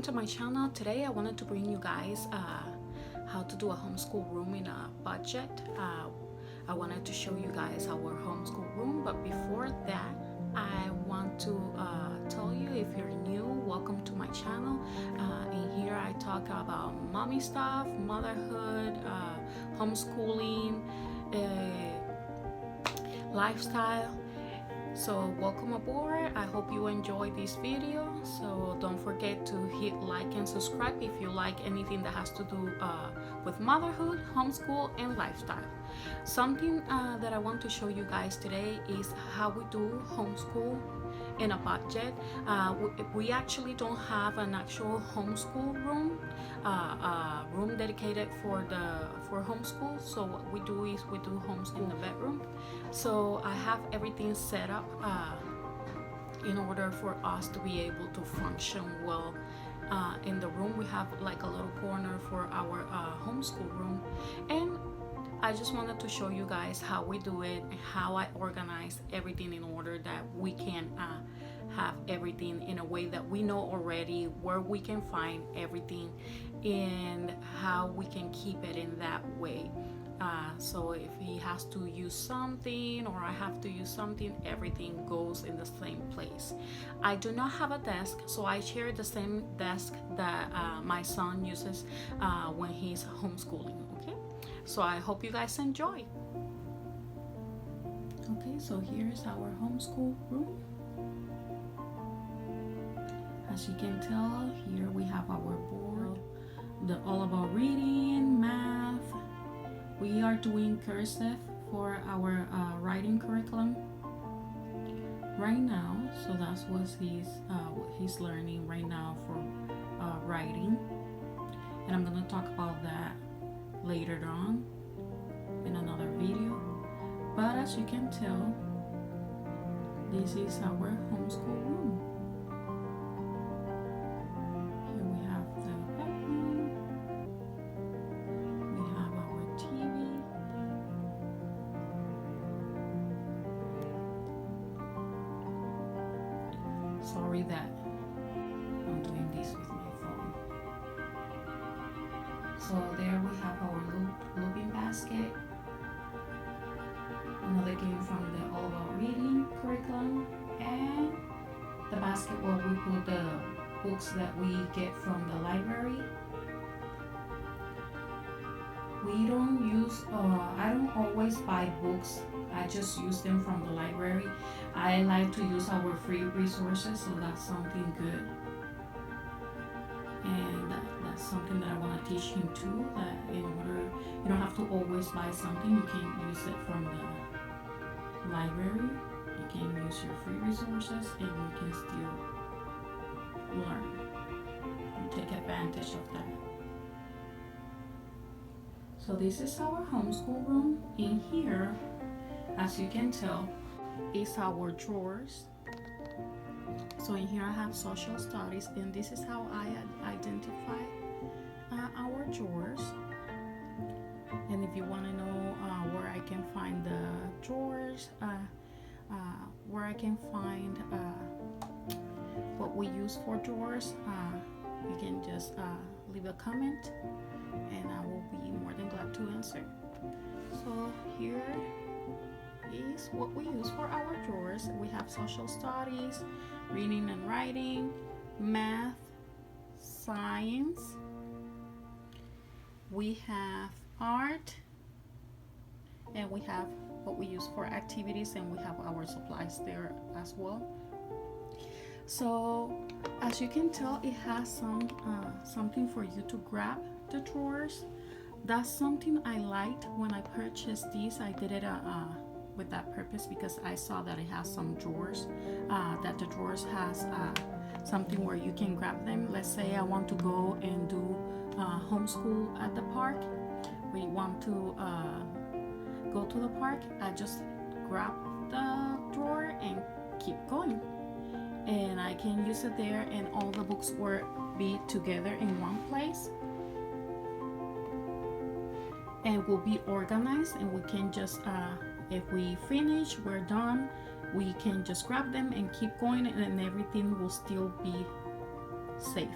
to my channel. Today I wanted to bring you guys how to do a homeschool room in a budget. I wanted to show you guys our homeschool room, but before that I want to tell you, if you're new, welcome to my channel. In here I talk about mommy stuff, motherhood, homeschooling, lifestyle. So welcome aboard. I hope you enjoy this video. So don't forget to hit like and subscribe if you like anything that has to do with motherhood, homeschool, and lifestyle. Something that I want to show you guys today is how we do homeschool in a budget. We actually don't have an actual homeschool room, room dedicated for homeschool. So what we do is we do homeschool in the bedroom. So I have everything set up in order for us to be able to function well in the room. We have like a little corner for our homeschool room, and I just wanted to show you guys how we do it and how I organize everything in order that we can have everything in a way that we know already where we can find everything and how we can keep it in that way. So if he has to use something or I have to use something, everything goes in the same place. I do not have a desk, so I share the same desk that my son uses when he's homeschooling. Okay, so I hope you guys enjoy. Okay, so here's our homeschool room. As you can tell, here we have our board, all about reading, math. We are doing cursive for our writing curriculum right now, so that's what he's learning right now for writing, and I'm gonna talk about that later on in another video. But as you can tell, this is our homeschool room. Here we have the bedroom, we have our TV, sorry that I'm doing this with my phone. So there we have our looping basket, another game from the all about reading curriculum, and the basket where we put the books that we get from the library. We don't use I don't always buy books, I just use them from the library. I like to use our free resources, so that's something good, and that's something that I want to teach him too, that in order you don't have to always buy something, you can use it from the library. You can use your free resources and you can still learn and take advantage of that. So this is our homeschool room. In here, as you can tell, is our drawers. So in here I have social studies, and this is how I identify our drawers. And if you want to know where I can find the drawers, where I can find what we use for drawers, you can just leave a comment and I will be more than glad to answer. So here is what we use for our drawers. We have social studies, reading and writing, math, science, we have art, and we have what we use for activities, and we have our supplies there as well. So as you can tell, it has something for you to grab the drawers. That's something I liked when I purchased these. I did it with that purpose because I saw that it has some drawers, that the drawers has something where you can grab them. Let's say I want to go and do homeschool at the park. We want to go to the park, I just grab the drawer and keep going, and I can use it there, and all the books will be together in one place and will be organized, and we can just if we finish, we're done, we can just grab them and keep going, and everything will still be safe.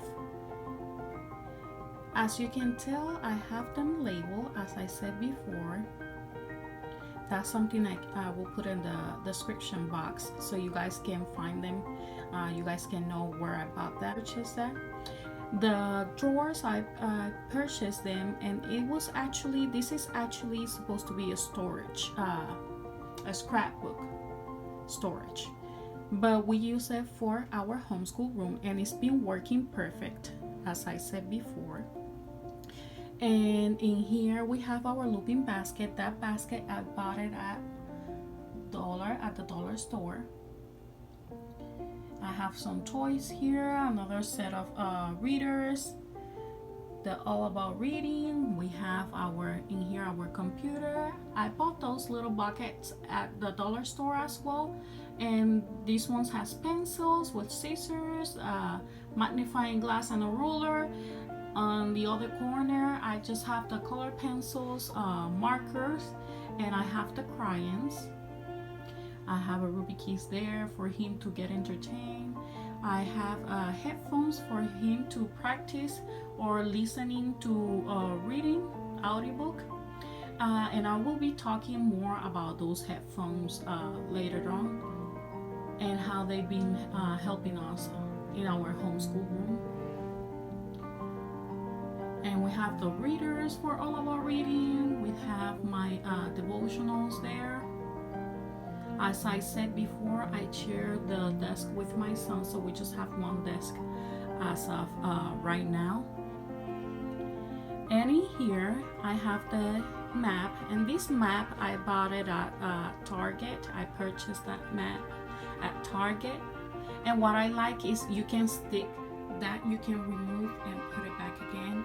As you can tell, I have them labeled, as I said before. That's something I will put in the description box so you guys can find them. You guys can know where I bought that, purchased that. The drawers, I purchased them, and it was actually, this is actually supposed to be a storage, a scrapbook storage, but we use it for our homeschool room, and it's been working perfect, as I said before. And in here we have our looping basket. That basket, I bought it at the dollar store. I have some toys here, another set of readers, the All About Reading. We have in here our computer. I bought those little buckets at the dollar store as well, and these ones has pencils with scissors, magnifying glass, and a ruler. On the other corner, I just have the color pencils, markers, and I have the crayons. I have a Rubik's Cube there for him to get entertained. I have headphones for him to practice or listening to reading audiobook. And I will be talking more about those headphones later on, and how they've been helping us in our homeschool room. And we have the readers for All About Reading. We have my devotionals there. As I said before, I share the desk with my son, so we just have one desk as of right now. And in here, I have the map, and this map, I bought it at Target. I purchased that map at Target. And what I like is you can stick that, you can remove and put it back again.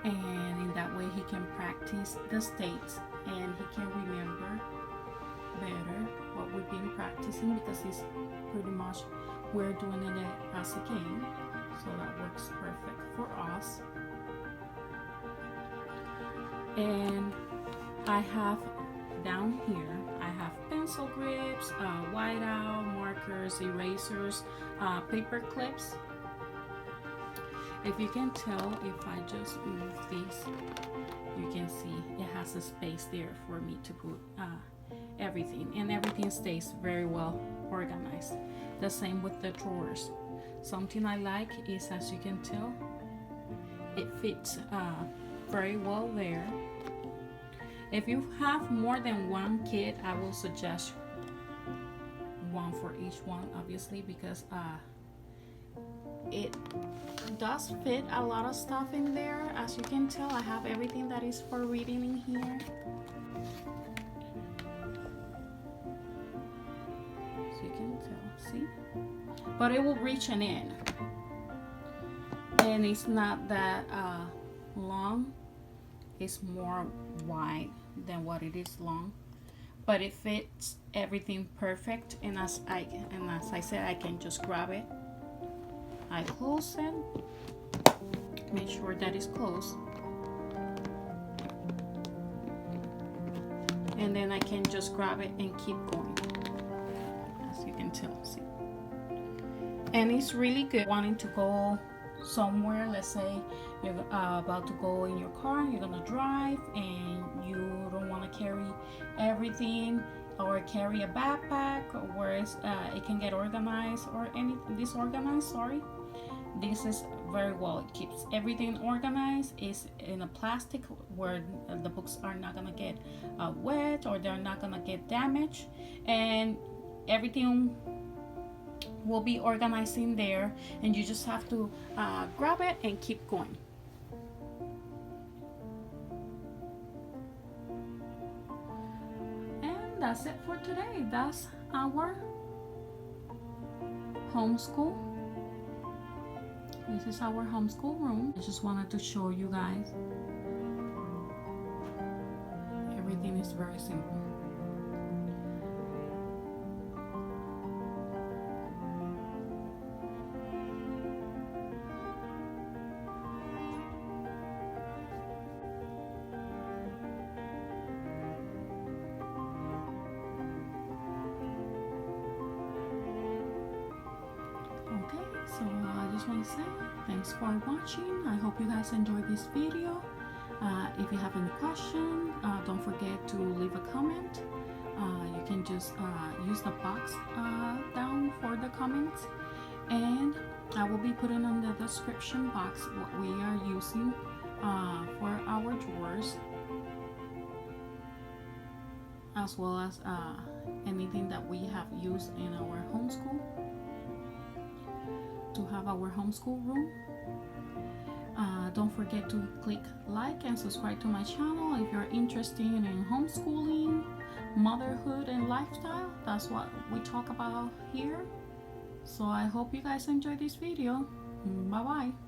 And in that way he can practice the states, and he can remember better what we've been practicing, because it's pretty much, we're doing it as a game, so that works perfect for us. And I have down here, I have pencil grips, whiteout, markers, erasers, paper clips. If you can tell, if I just move this, you can see it has a space there for me to put everything, and everything stays very well organized. The same with the drawers. Something I like is, as you can tell, it fits very well there. If you have more than one kid, I will suggest one for each one, obviously, because it does fit a lot of stuff in there. As you can tell, I have everything that is for reading in here. So you can tell, see? But it will reach an end. And it's not that long. It's more wide than what it is long. But it fits everything perfect. And as I said, I can just grab it. I close it, make sure that it's closed, and then I can just grab it and keep going, as you can tell, see. And it's really good wanting to go somewhere. Let's say you're about to go in your car, you're gonna drive, and you don't want to carry everything, or carry a backpack, where it can get organized or disorganized. Sorry. This is very well. It keeps everything organized. It's in a plastic where the books are not gonna get wet, or they're not gonna get damaged, and everything will be organized in there, and you just have to grab it and keep going. And that's it for today. That's our homeschool. This is our homeschool room. I just wanted to show you guys. Everything is very simple. So I just want to say thanks for watching. I hope you guys enjoyed this video. If you have any question, don't forget to leave a comment. You can just use the box down for the comments, and I will be putting in the description box what we are using for our drawers, as well as anything that we have used in our homeschool to have our homeschool room. Don't forget to click like and subscribe to my channel if you're interested in homeschooling, motherhood, and lifestyle. That's what we talk about here. So I hope you guys enjoyed this video. Bye bye.